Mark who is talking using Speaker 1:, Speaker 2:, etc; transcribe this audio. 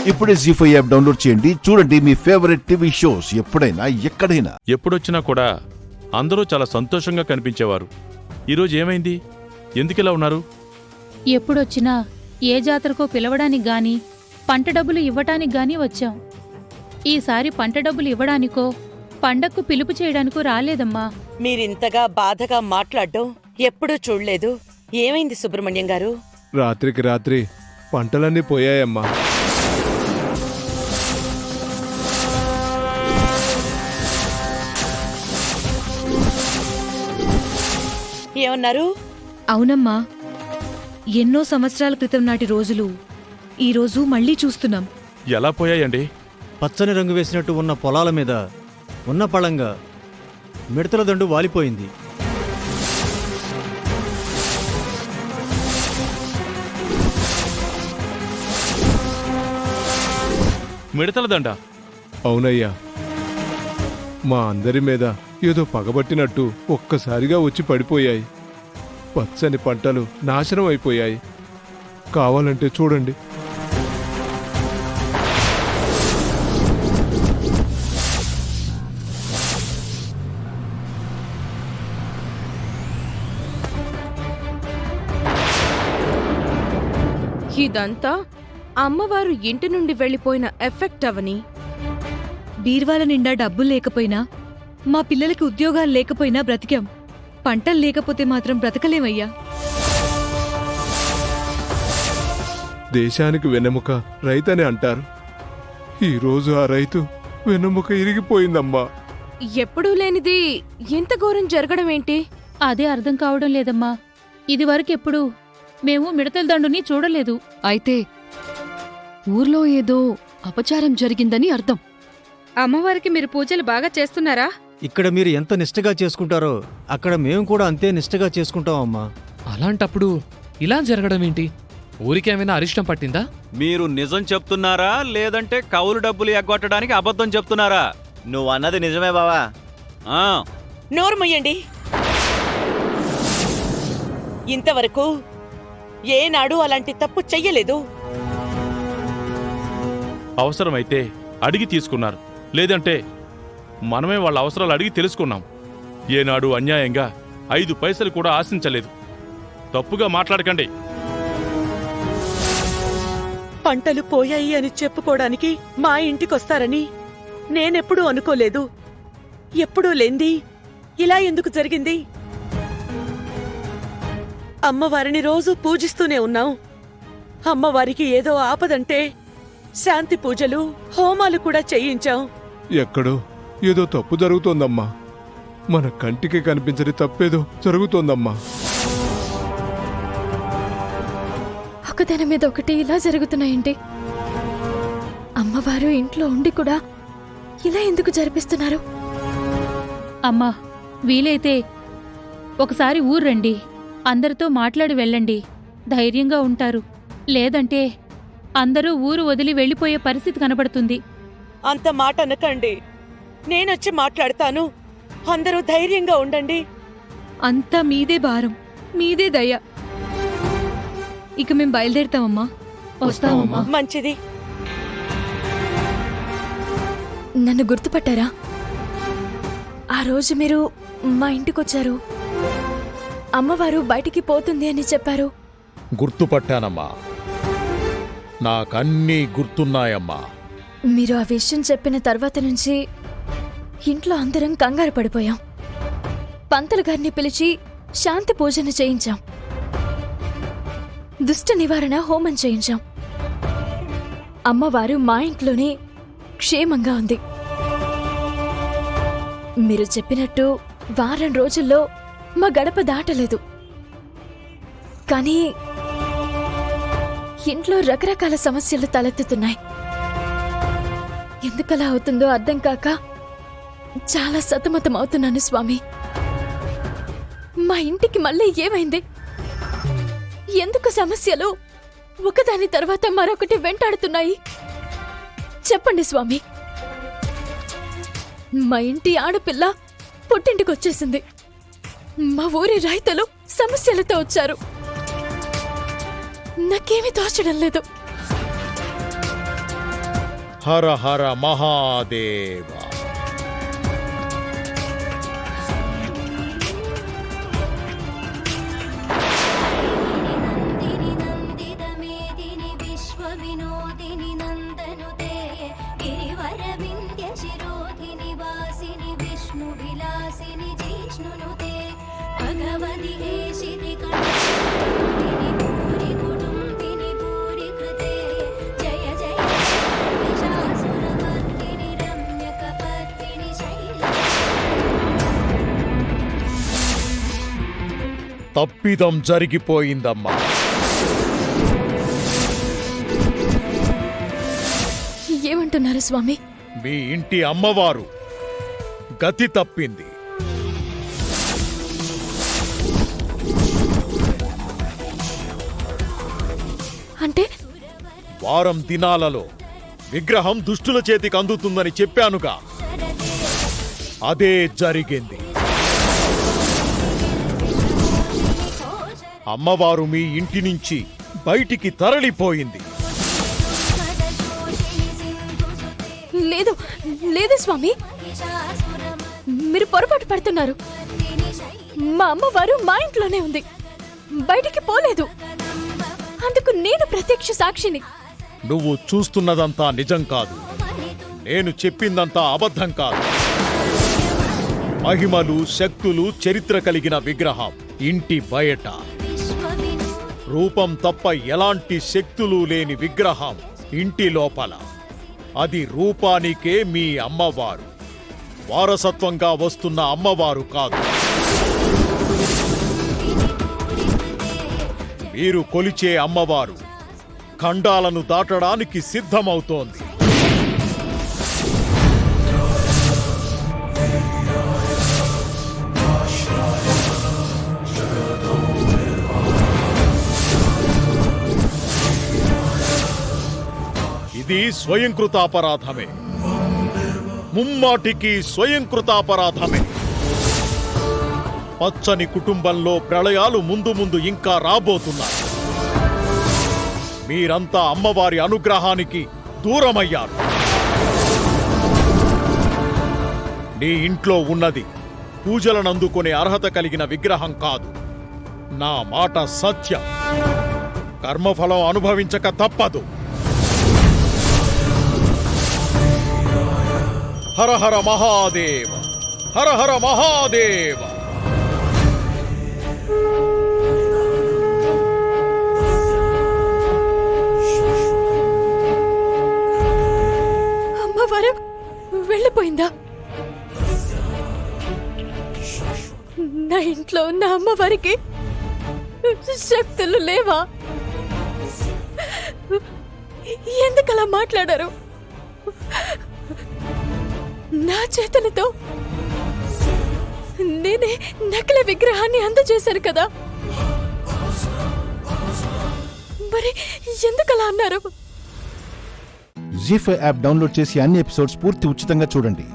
Speaker 1: ఇప్పుడే జీ5 app download చేయండి. చూడండి మీ ఫేవరెట్ టీవీ షోస్ ఎప్పుడైనా ఎక్కడైనా.
Speaker 2: ఎప్పుడొచ్చినా కూడా అందరూ చాలా సంతోషంగా కనిపించేవారు. ఈరోజు ఏమైంది? ఎందుకిలా ఉన్నారు?
Speaker 3: ఎప్పుడొచ్చినా ఏ జాతరకో పిలవడానికి గాని పంట డబ్బులు ఇవ్వటానికి గాని వచ్చాం. ఈసారి పంట డబ్బులు ఇవ్వడానికో పండక్కు పిలుపు చేయడానికో రాలేదమ్మా.
Speaker 4: మీరింతగా బాధగా మాట్లాడడం ఎప్పుడూ చూడలేదు. ఏమైంది సుబ్రహ్మణ్యం గారు?
Speaker 5: రాత్రికి రాత్రి పంటలన్నీ పోయాయమ్మా.
Speaker 4: ఏమన్నారు?
Speaker 6: అవునమ్మా, ఎన్నో సంవత్సరాల క్రితం నాటి రోజులు ఈరోజు మళ్లీ చూస్తున్నాం.
Speaker 2: ఎలా పోయాయండి?
Speaker 7: పచ్చని రంగు వేసినట్టు ఉన్న పొలాల మీద ఉన్న పళంగా మిడతల దండు వాలిపోయింది.
Speaker 2: మిడతల దండ?
Speaker 5: అవునయ్యా, మా అందరి మీద ఏదో పగబట్టినట్టు ఒక్కసారిగా వచ్చి పడిపోయాయి. పచ్చని పంటలు నాశనం అయిపోయాయి. కావాలంటే చూడండి.
Speaker 8: ఇదంతా అమ్మవారు ఇంటి నుండి వెళ్లిపోయిన ఎఫెక్ట్ అవని.
Speaker 6: బీర్వాల నిండా డబ్బులు లేకపోయినా, మా పిల్లలకి ఉద్యోగాలు లేకపోయినా బ్రతికాం. పంటలు లేకపోతే మాత్రం బ్రతకలేమయ్యా.
Speaker 5: దేశానికి వెన్నెముక రైతని అంటారు. ఈరోజు ఆ రైతు వెన్నెముక ఇరిగిపోయిందమ్మా.
Speaker 8: ఎప్పుడూ లేనిది ఇంత ఘోరం జరగడం ఏంటి?
Speaker 3: అదే అర్థం కావడం లేదమ్మా. ఇదివరకెప్పుడు మేము మిడతల దండుని చూడలేదు.
Speaker 9: అయితే ఊర్లో ఏదో అపచారం జరిగిందని అర్థం.
Speaker 8: అమ్మవారికి మీరు పూజలు బాగా చేస్తున్నారా?
Speaker 7: ఇక్కడ మీరు ఎంత నిష్టగా చేసుకుంటారో అక్కడ మేము కూడా అంతే నిష్టగా చేసుకుంటామమ్మా.
Speaker 10: అలాంటప్పుడు ఇలా జరగడం ఏంటి? ఊరికేమైనా అరిష్టం పట్టిందా?
Speaker 11: మీరు నిజం చెప్తున్నారా లేదంటే కౌలు డబ్బులు ఎగ్గొట్టడానికి అబద్ధం చెప్తున్నారా?
Speaker 12: నువ్వు అన్నది నిజమే బావా.
Speaker 4: నోరు మొయ్యండి. ఇంతవరకు ఏనాడు అలాంటి తప్పు చెయ్యలేదు.
Speaker 2: అవసరమైతే అడిగి తీసుకున్నారు, లేదంటే మనమే వాళ్ళ అవసరాలు అడిగి తెలుసుకున్నాం. ఏనాడు అన్యాయంగా 5 పైసలు కూడా ఆశించలేదు. తప్పుగా మాట్లాడకండి.
Speaker 4: పంటలు పోయాయి అని చెప్పుకోవడానికి మా ఇంటికొస్తారని నేనెప్పుడూ అనుకోలేదు. ఎప్పుడూ లేంది ఇలా ఎందుకు జరిగింది? అమ్మవారిని రోజూ పూజిస్తూనే ఉన్నాం. అమ్మవారికి ఏదో ఆపదంటే శాంతి పూజలు, హోమాలు కూడా చేయించాం.
Speaker 5: ఎక్కడో ఏదో తప్పు జరుగుతోందమ్మా. మన కంటికి కనిపించని తప్పేదో జరుగుతోందమ్మా.
Speaker 9: ఒకదాని మీద ఒకటి ఇలా జరుగుతున్నాయండి. అమ్మవారు ఇంట్లో ఉండి కూడా ఇలా ఎందుకు జరిపిస్తున్నారు?
Speaker 3: అమ్మా, వీలైతే ఒకసారి ఊర్రండి. అందరితో మాట్లాడి వెళ్ళండి. ధైర్యంగా ఉంటారు. లేదంటే అందరూ ఊరు వదిలి వెళ్లిపోయే పరిస్థితి కనబడుతుంది.
Speaker 4: అంత మాట అనకండి. నేనొచ్చి మాట్లాడతాను. అందరూ ధైర్యంగా ఉండండి.
Speaker 6: అంతా మీదే భారం, మీదే దయ. ఇక మేం బయలుదేరుతామమ్మా.
Speaker 3: వస్తామమ్మా.
Speaker 4: మంచిది.
Speaker 9: నన్ను గుర్తుపట్టారా? ఆ రోజు మీరు మా ఇంటికొచ్చారు. అమ్మవారు బయటికి పోతుంది అని చెప్పారు.
Speaker 13: గుర్తుపట్టానమ్మా. నాకన్నీ గుర్తున్నాయమ్మా.
Speaker 9: మీరు ఆ విషయం చెప్పిన తర్వాత నుంచి ఇంట్లో అందరం కంగారు పడిపోయాం. పంతులు గారిని పిలిచి శాంతి పూజన చేయించాం. దుష్ట నివారణ హోమం చేయించాం. అమ్మవారు మా ఇంట్లోనే క్షేమంగా ఉంది. మీరు చెప్పినట్టు వారం రోజుల్లో మా గడప దాటలేదు. కానీ ఇంట్లో రకరకాల సమస్యలు తలెత్తుతున్నాయి. ఎందుకలా అవుతుందో అర్థం కాక చాలా సతమతమవుతున్నాను స్వామి. మా ఇంటికి మళ్ళీ ఏమైంది? ఎందుకు సమస్యలు ఒకదాని తర్వాత మరొకటి వెంటాడుతున్నాయి? చెప్పండి స్వామి. మా ఇంటి ఆడపిల్ల పుట్టింటికొచ్చేసింది. మా ఊరి రైతులు సమస్యలతో వచ్చారు. నాకేమీ తోచడం లేదు.
Speaker 13: హర హర మహాదేవ. తప్పిదం జరిగిపోయిందమ్మా.
Speaker 9: ఏమంటున్నారు స్వామి?
Speaker 13: మీ ఇంటి అమ్మవారు గతి తప్పింది.
Speaker 9: అంటే
Speaker 13: వారం దినాలలో విగ్రహం దుష్టుల చేతికి అందుతుందని చెప్పానుగా, అదే జరిగింది. అమ్మవారు మీ ఇంటి నుంచి బయటికి తరలిపోయింది.
Speaker 9: లేదు లేదు స్వామి, మీరు పొరపాటు పడుతున్నారు. మా అమ్మవారు మా ఇంట్లోనే ఉంది, బయటికి పోలేదు. అందుకు నేను ప్రత్యక్ష సాక్షిని.
Speaker 13: నువ్వు చూస్తున్నదంతా నిజం కాదు, నేను చెప్పిందంతా అబద్ధం కాదు. మహిమలు, శక్తులు, చరిత్ర కలిగిన విగ్రహం ఇంటి బయట. రూపం తప్ప ఎలాంటి శక్తులు లేని విగ్రహం ఇంటి లోపల. అది రూపానికే మీ అమ్మవారు, వారసత్వంగా వస్తున్న అమ్మవారు కాదు. మీరు కొలిచే అమ్మవారు ఖండాలను దాటడానికి సిద్ధమవుతోంది. ఇది స్వయంకృతాపరాధమే, ముమ్మాటికి స్వయంకృతాపరాధమే. పచ్చని కుటుంబంలో ప్రళయాలు ముందు ముందు ఇంకా రాబోతున్నాయి. మీరంతా అమ్మవారి అనుగ్రహానికి దూరమయ్యారు. నీ ఇంట్లో ఉన్నది పూజలనందుకునే అర్హత కలిగిన విగ్రహం కాదు. నా మాట సత్యం. కర్మఫలం అనుభవించక తప్పదు. హర హర మహాదేవ, హర హర మహాదేవ.
Speaker 9: అమ్మవారు వెళ్ళిపోయిందా? నా ఇంట్లో ఉన్న అమ్మవారికి శక్తులు లేవా? ఎందుకలా మాట్లాడారు? నా చేతులతో నేనే నకిలీ విగ్రహాన్ని అందజేశాను కదా, మరి ఎందుకలా అన్నారు?
Speaker 1: జీ5 యాప్ డౌన్లోడ్ చేసి అన్ని ఎపిసోడ్స్ పూర్తి ఉచితంగా చూడండి.